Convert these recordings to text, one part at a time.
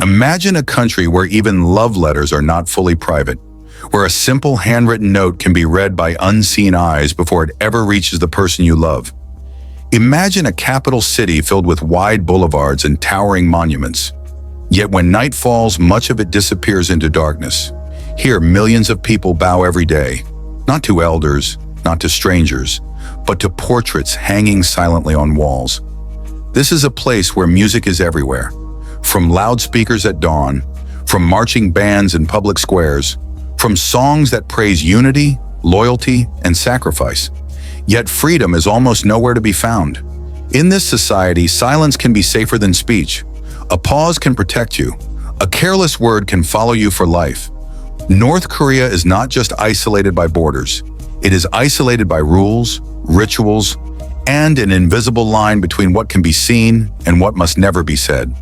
Imagine a country where even love letters are not fully private, where a simple handwritten note can be read by unseen eyes before it ever reaches the person you love. Imagine a capital city filled with wide boulevards and towering monuments. Yet when night falls, much of it disappears into darkness. Here, millions of people bow every day, not to elders, not to strangers, but to portraits hanging silently on walls. This is a place where music is everywhere, from loudspeakers at dawn, from marching bands in public squares, from songs that praise unity, loyalty, and sacrifice. Yet freedom is almost nowhere to be found. In this society, silence can be safer than speech. A pause can protect you. A careless word can follow you for life. North Korea is not just isolated by borders. It is isolated by rules, rituals, and an invisible line between what can be seen and what must never be said.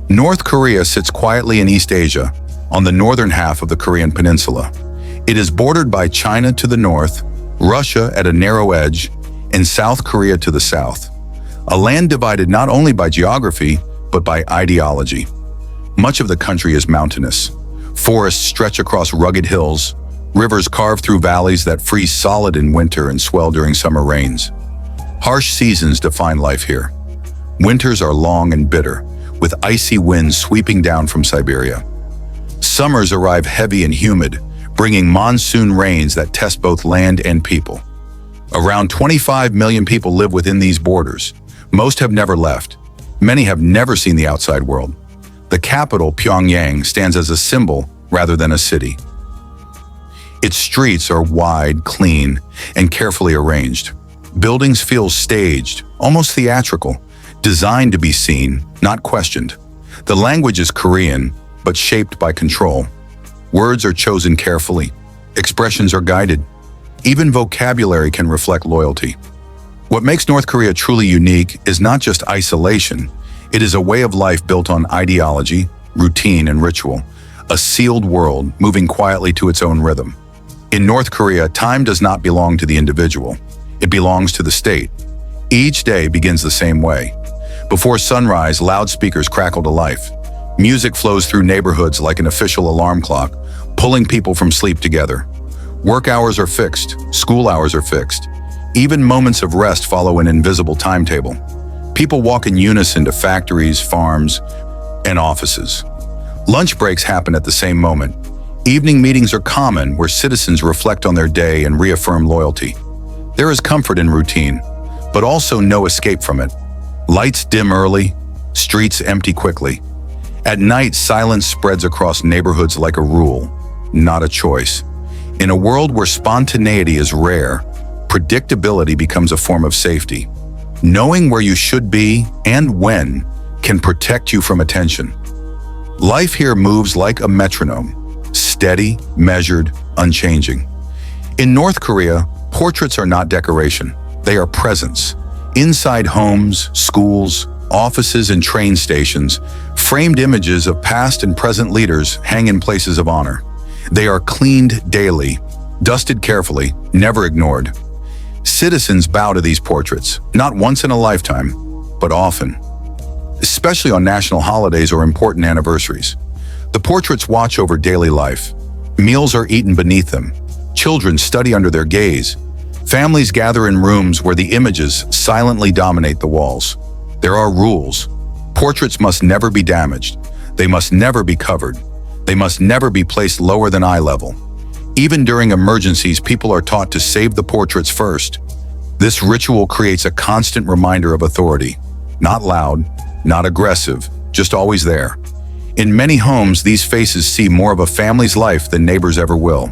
North Korea sits quietly in East Asia, on the northern half of the Korean peninsula. It is bordered by China to the north, Russia at a narrow edge, and South Korea to the south. A land divided not only by geography, but by ideology. Much of the country is mountainous. Forests stretch across rugged hills, rivers carve through valleys that freeze solid in winter and swell during summer rains. Harsh seasons define life here. Winters are long and bitter, with icy winds sweeping down from Siberia. Summers arrive heavy and humid, bringing monsoon rains that test both land and people. Around 25 million people live within these borders. Most have never left. Many have never seen the outside world. The capital, Pyongyang, stands as a symbol rather than a city. Its streets are wide, clean, and carefully arranged. Buildings feel staged, almost theatrical, designed to be seen, not questioned. The language is Korean, but shaped by control. Words are chosen carefully. Expressions are guided. Even vocabulary can reflect loyalty. What makes North Korea truly unique is not just isolation. It is a way of life built on ideology, routine, and ritual. A sealed world moving quietly to its own rhythm. In North Korea, time does not belong to the individual. It belongs to the state. Each day begins the same way. Before sunrise, loudspeakers crackle to life. Music flows through neighborhoods like an official alarm clock, pulling people from sleep together. Work hours are fixed, school hours are fixed. Even moments of rest follow an invisible timetable. People walk in unison to factories, farms, and offices. Lunch breaks happen at the same moment. Evening meetings are common, where citizens reflect on their day and reaffirm loyalty. There is comfort in routine, but also no escape from it. Lights dim early, streets empty quickly. At night, silence spreads across neighborhoods like a rule, not a choice. In a world where spontaneity is rare, predictability becomes a form of safety. Knowing where you should be and when can protect you from attention. Life here moves like a metronome, steady, measured, unchanging. In North Korea, portraits are not decoration. They are presence. Inside homes, schools, offices, and train stations, framed images of past and present leaders hang in places of honor. They are cleaned daily, dusted carefully, never ignored. Citizens bow to these portraits, not once in a lifetime, but often, especially on national holidays or important anniversaries. The portraits watch over daily life. Meals are eaten beneath them. Children study under their gaze. Families gather in rooms where the images silently dominate the walls. There are rules. Portraits must never be damaged. They must never be covered. They must never be placed lower than eye level. Even during emergencies, people are taught to save the portraits first. This ritual creates a constant reminder of authority. Not loud, not aggressive, just always there. In many homes, these faces see more of a family's life than neighbors ever will.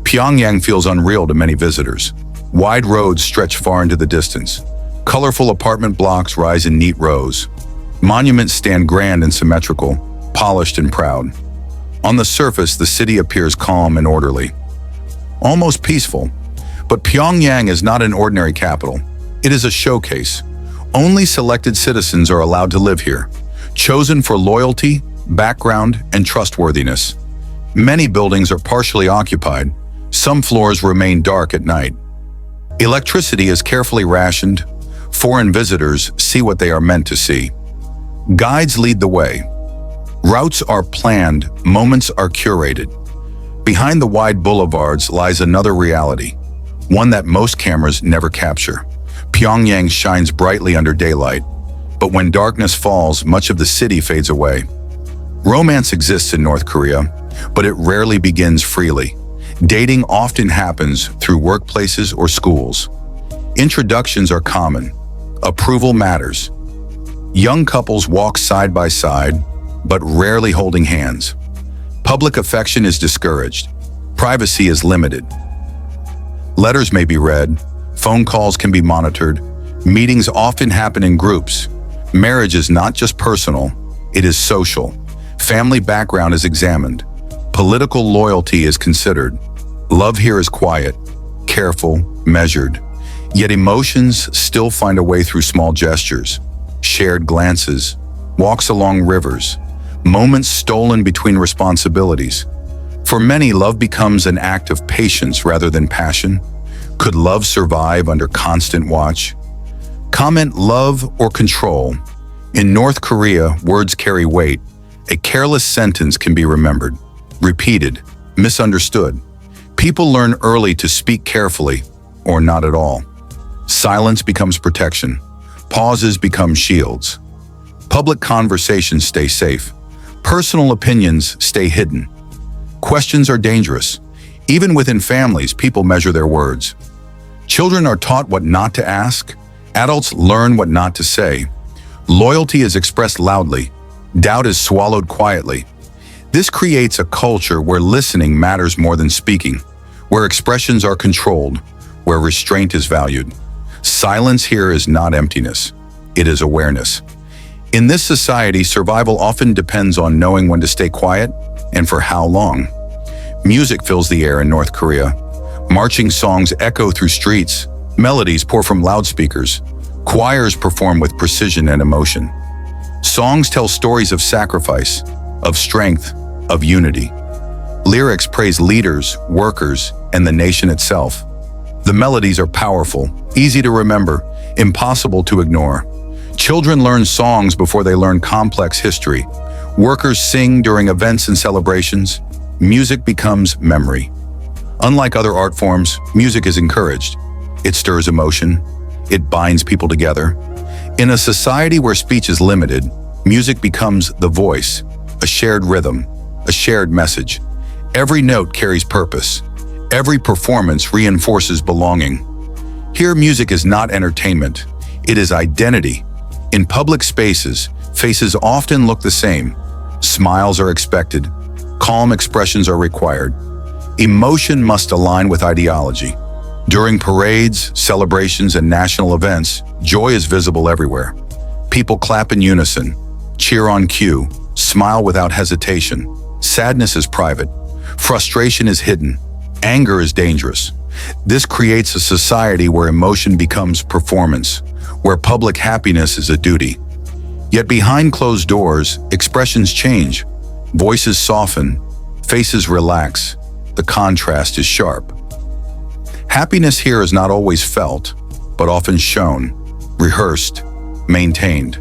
Pyongyang feels unreal to many visitors. Wide roads stretch far into the distance. Colorful apartment blocks rise in neat rows. Monuments stand grand and symmetrical, polished and proud. On the surface, the city appears calm and orderly, almost peaceful. But Pyongyang is not an ordinary capital. It is a showcase. Only selected citizens are allowed to live here, chosen for loyalty, background, and trustworthiness. Many buildings are partially occupied. Some floors remain dark at night. Electricity is carefully rationed. Foreign visitors see what they are meant to see. Guides lead the way. Routes are planned, moments are curated. Behind the wide boulevards lies another reality, one that most cameras never capture. Pyongyang shines brightly under daylight, but when darkness falls, much of the city fades away. Romance exists in North Korea, but it rarely begins freely. Dating often happens through workplaces or schools. Introductions are common. Approval matters. Young couples walk side by side, but rarely holding hands. Public affection is discouraged. Privacy is limited. Letters may be read, phone calls can be monitored, meetings often happen in groups. Marriage is not just personal, it is social. Family background is examined. Political loyalty is considered. Love here is quiet, careful, measured. Yet emotions still find a way through small gestures, shared glances, walks along rivers, moments stolen between responsibilities. For many, love becomes an act of patience rather than passion. Could love survive under constant watch? Comment love or control. In North Korea, words carry weight. A careless sentence can be remembered, repeated, misunderstood. People learn early to speak carefully or not at all. Silence becomes protection. Pauses become shields. Public conversations stay safe. Personal opinions stay hidden. Questions are dangerous. Even within families, people measure their words. Children are taught what not to ask. Adults learn what not to say. Loyalty is expressed loudly. Doubt is swallowed quietly. This creates a culture where listening matters more than speaking, where expressions are controlled, where restraint is valued. Silence here is not emptiness. It is awareness. In this society, survival often depends on knowing when to stay quiet and for how long. Music fills the air in North Korea. Marching songs echo through streets. Melodies pour from loudspeakers. Choirs perform with precision and emotion. Songs tell stories of sacrifice, of strength, of unity. Lyrics praise leaders, workers, and the nation itself. The melodies are powerful, easy to remember, impossible to ignore. Children learn songs before they learn complex history. Workers sing during events and celebrations. Music becomes memory. Unlike other art forms, music is encouraged. It stirs emotion. It binds people together. In a society where speech is limited, music becomes the voice, a shared rhythm, a shared message. Every note carries purpose. Every performance reinforces belonging. Here, music is not entertainment. It is identity. In public spaces, faces often look the same. Smiles are expected. Calm expressions are required. Emotion must align with ideology. During parades, celebrations, and national events, joy is visible everywhere. People clap in unison, cheer on cue, smile without hesitation. Sadness is private. Frustration is hidden. Anger is dangerous. This creates a society where emotion becomes performance, where public happiness is a duty. Yet behind closed doors, expressions change. Voices soften, faces relax. The contrast is sharp. Happiness here is not always felt, but often shown, rehearsed, maintained.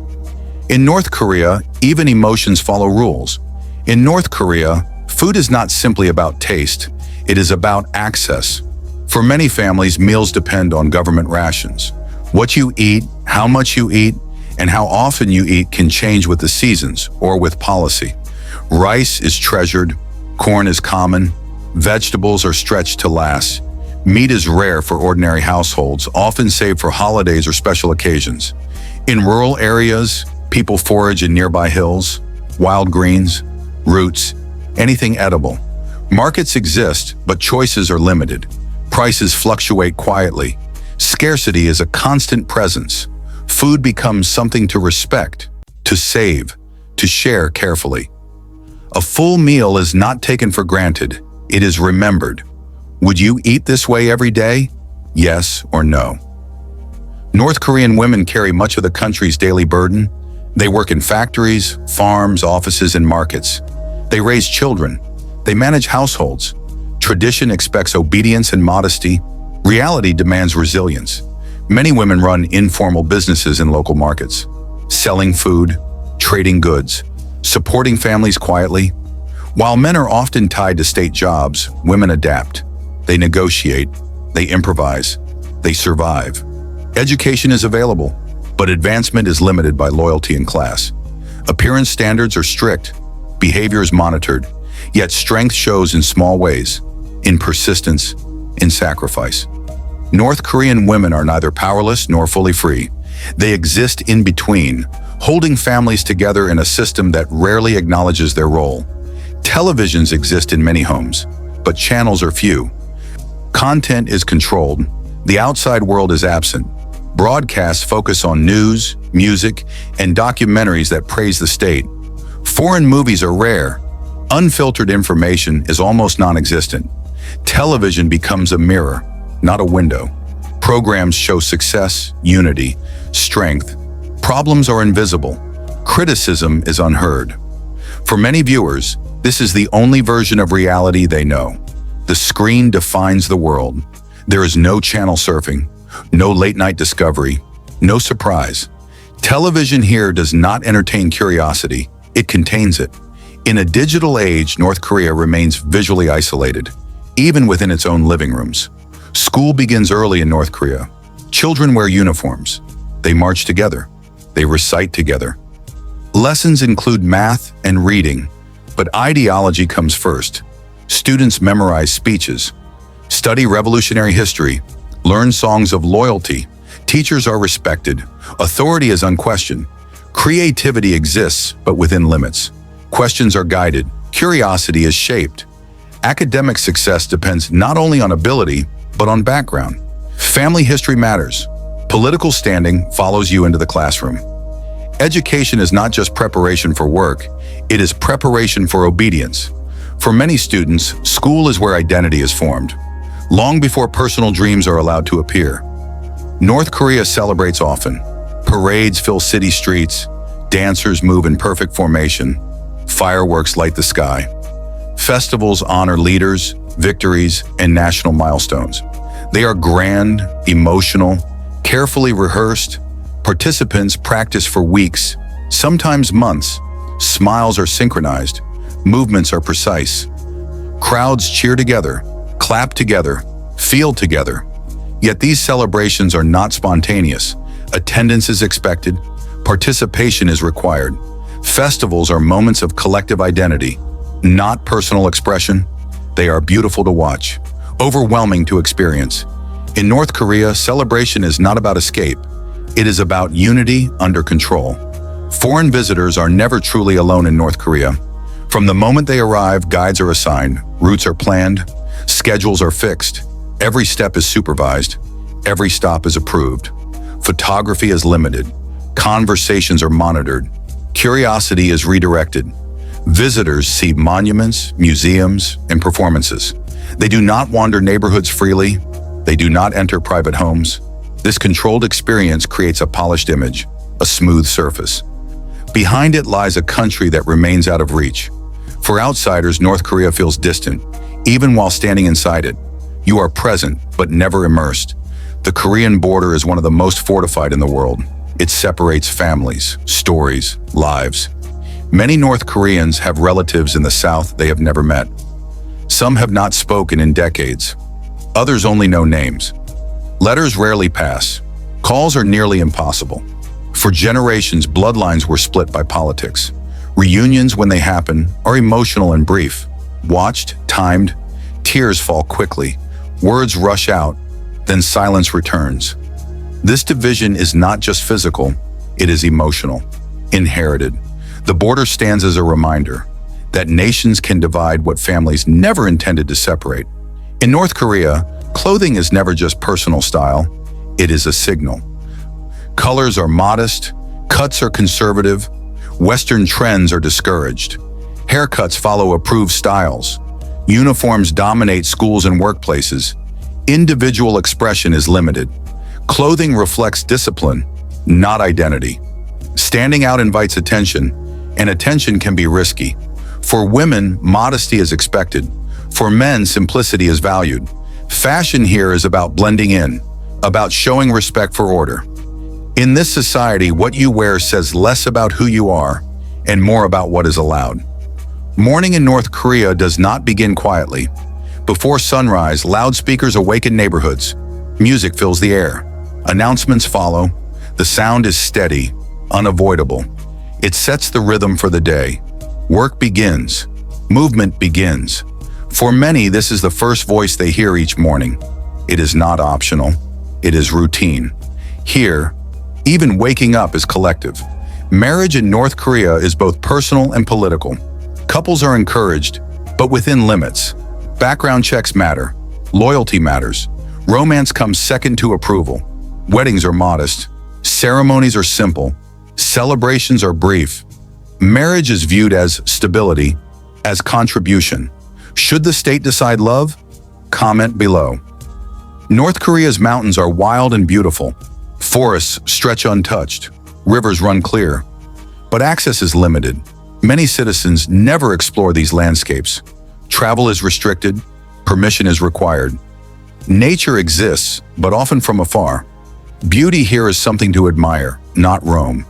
In North Korea, even emotions follow rules. In North Korea, food is not simply about taste, it is about access. For many families, meals depend on government rations. What you eat, how much you eat, and how often you eat can change with the seasons or with policy. Rice is treasured, corn is common, vegetables are stretched to last. Meat is rare for ordinary households, often saved for holidays or special occasions. In rural areas, people forage in nearby hills, wild greens, roots, anything edible. Markets exist, but choices are limited. Prices fluctuate quietly. Scarcity is a constant presence. Food becomes something to respect, to save, to share carefully. A full meal is not taken for granted, it is remembered. Would you eat this way every day? Yes or no? North Korean women carry much of the country's daily burden. They work in factories, farms, offices, and markets. They raise children. They manage households. Tradition expects obedience and modesty. Reality demands resilience. Many women run informal businesses in local markets, selling food, trading goods. supporting families quietly. While men are often tied to state jobs, women adapt. They negotiate, they improvise, they survive. Education is available, but advancement is limited by loyalty and class. Appearance standards are strict, behavior is monitored, yet strength shows in small ways, in persistence, in sacrifice. North Korean women are neither powerless nor fully free. They exist in between, holding families together in a system that rarely acknowledges their role. Televisions exist in many homes, but channels are few. Content is controlled. The outside world is absent. Broadcasts focus on news, music, and documentaries that praise the state. Foreign movies are rare. Unfiltered information is almost non-existent. Television becomes a mirror, not a window. Programs show success, unity, strength. Problems are invisible. Criticism is unheard. For many viewers, this is the only version of reality they know. The screen defines the world. There is no channel surfing, no late-night discovery, no surprise. Television here does not entertain curiosity, it contains it. In a digital age, North Korea remains visually isolated, even within its own living rooms. School begins early in North Korea. Children wear uniforms. They march together. They recite together. Lessons include math and reading, but ideology comes first. Students memorize speeches, study revolutionary history, learn songs of loyalty. Teachers are respected. Authority is unquestioned. Creativity exists, but within limits. Questions are guided. Curiosity is shaped. Academic success depends not only on ability, but on background. Family history matters. Political standing follows you into the classroom. Education is not just preparation for work, it is preparation for obedience. For many students, school is where identity is formed, long before personal dreams are allowed to appear. North Korea celebrates often. Parades fill city streets, dancers move in perfect formation, fireworks light the sky. Festivals honor leaders, victories, and national milestones. They are grand, emotional, carefully rehearsed. Participants practice for weeks, sometimes months. Smiles are synchronized. Movements are precise. Crowds cheer together, clap together, feel together. Yet these celebrations are not spontaneous. Attendance is expected. Participation is required. Festivals are moments of collective identity, not personal expression. They are beautiful to watch, overwhelming to experience. In North Korea, celebration is not about escape. It is about unity under control. Foreign visitors are never truly alone in North Korea. From the moment they arrive, guides are assigned, routes are planned, schedules are fixed. Every step is supervised. Every stop is approved. Photography is limited. Conversations are monitored. Curiosity is redirected. Visitors see monuments, museums, and performances. They do not wander neighborhoods freely. They do not enter private homes. This controlled experience creates a polished image, a smooth surface. Behind it lies a country that remains out of reach. For outsiders, North Korea feels distant, even while standing inside it. You are present, but never immersed. The Korean border is one of the most fortified in the world. It separates families, stories, lives. Many North Koreans have relatives in the South they have never met. Some have not spoken in decades. Others only know names. Letters rarely pass. Calls are nearly impossible. For generations, bloodlines were split by politics. Reunions, when they happen, are emotional and brief. Watched, timed, tears fall quickly. Words rush out, then silence returns. This division is not just physical, it is emotional, inherited. The border stands as a reminder that nations can divide what families never intended to separate. In North Korea, clothing is never just personal style, it is a signal. Colors are modest, cuts are conservative, Western trends are discouraged. Haircuts follow approved styles. Uniforms dominate schools and workplaces. Individual expression is limited. Clothing reflects discipline, not identity. Standing out invites attention, and attention can be risky. For women, modesty is expected. For men, simplicity is valued. Fashion here is about blending in, about showing respect for order. In this society, what you wear says less about who you are and more about what is allowed. Morning in North Korea does not begin quietly. Before sunrise, loudspeakers awaken neighborhoods. Music fills the air. Announcements follow. The sound is steady, unavoidable. It sets the rhythm for the day. Work begins. Movement begins. For many, this is the first voice they hear each morning. It is not optional. It is routine. Here, even waking up is collective. Marriage in North Korea is both personal and political. Couples are encouraged, but within limits. Background checks matter. Loyalty matters. Romance comes second to approval. Weddings are modest. Ceremonies are simple. Celebrations are brief. Marriage is viewed as stability, as contribution. Should the state decide love? Comment below. North Korea's mountains are wild and beautiful. Forests stretch untouched. Rivers run clear. But access is limited. Many citizens never explore these landscapes. Travel is restricted. Permission is required. Nature exists, but often from afar. Beauty here is something to admire, not roam.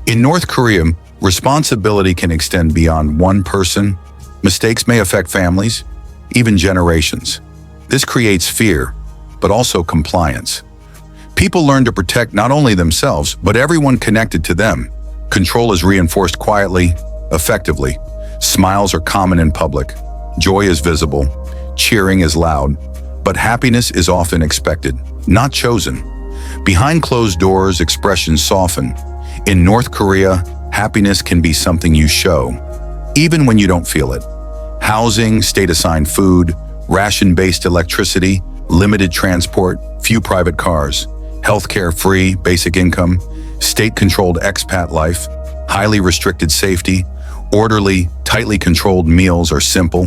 In North Korea, responsibility can extend beyond one person. Mistakes may affect families, even generations. This creates fear, but also compliance. People learn to protect not only themselves, but everyone connected to them. Control is reinforced quietly, effectively. Smiles are common in public. Joy is visible. Cheering is loud. But happiness is often expected, not chosen. Behind closed doors, expressions soften. In North Korea, happiness can be something you show, even when you don't feel it. Housing, state-assigned food, ration-based electricity, limited transport, few private cars, healthcare free, basic income, state-controlled expat life, highly restricted safety, orderly, tightly controlled meals are simple.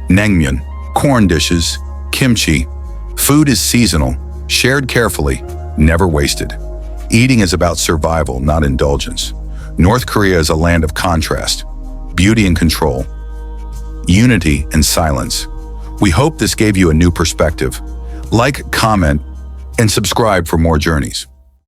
Naengmyeon, corn dishes, kimchi. Food is seasonal, shared carefully, never wasted. Eating is about survival, not indulgence. North Korea is a land of contrast, beauty and control, unity and silence. We hope this gave you a new perspective. Like, comment, and subscribe for more journeys.